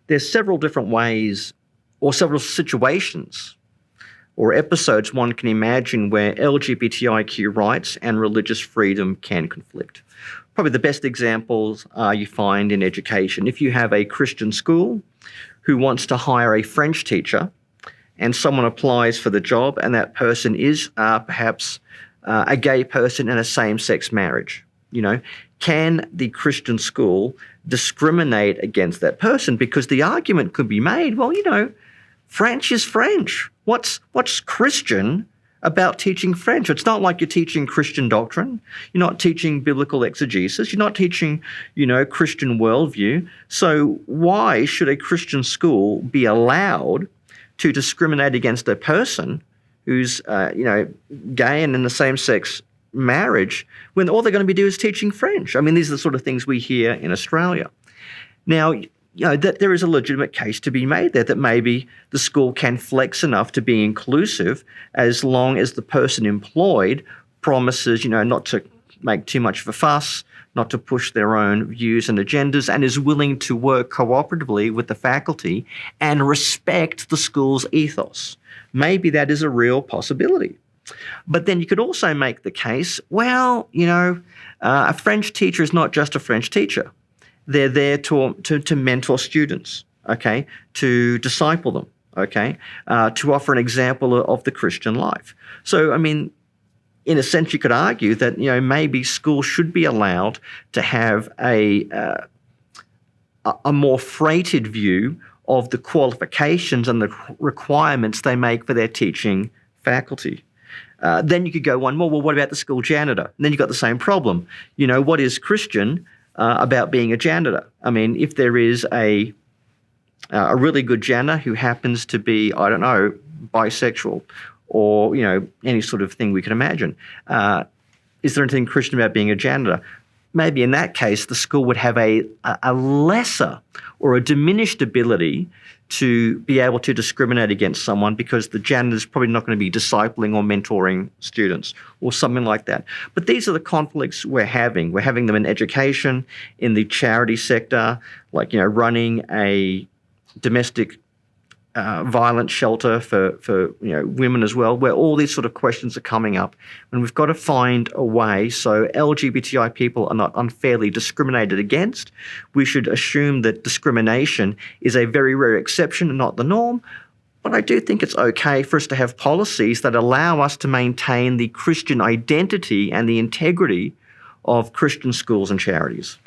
there's several different ways or several situations or episodes one can imagine where LGBTIQ rights and religious freedom can conflict. Probably the best examples you find in education. If you have a Christian school who wants to hire a French teacher and someone applies for the job and that person is perhaps a gay person in a same-sex marriage, can the Christian school discriminate against that person? Because the argument could be made, well, French is French. What's Christian about teaching French? It's not like you're teaching Christian doctrine. You're not teaching biblical exegesis. You're not teaching, Christian worldview. So why should a Christian school be allowed to discriminate against a person who's, gay and in the same-sex marriage when all they're going to be doing is teaching French? I mean, these are the sort of things we hear in Australia. Now, that there is a legitimate case to be made there that maybe the school can flex enough to be inclusive as long as the person employed promises, not to make too much of a fuss, not to push their own views and agendas, and is willing to work cooperatively with the faculty and respect the school's ethos. Maybe that is a real possibility. But then you could also make the case, well, a French teacher is not just a French teacher. They're there to mentor students, okay, to disciple them, okay, to offer an example of the Christian life. So, in a sense, you could argue that, maybe schools should be allowed to have a more freighted view of the qualifications and the requirements they make for their teaching faculty. Then you could go one more, well, what about the school janitor? And then you've got the same problem. What is Christian about being a janitor? If there is a really good janitor who happens to be, bisexual or, any sort of thing we can imagine, is there anything Christian about being a janitor? Maybe in that case, the school would have a lesser or a diminished ability to be able to discriminate against someone because the janitor is probably not going to be discipling or mentoring students or something like that. But these are the conflicts we're having. We're having them in education, in the charity sector, like, running a domestic violence shelter for women as well, where all these sort of questions are coming up. And we've got to find a way so LGBTI people are not unfairly discriminated against. We should assume that discrimination is a very rare exception and not the norm. But I do think it's okay for us to have policies that allow us to maintain the Christian identity and the integrity of Christian schools and charities.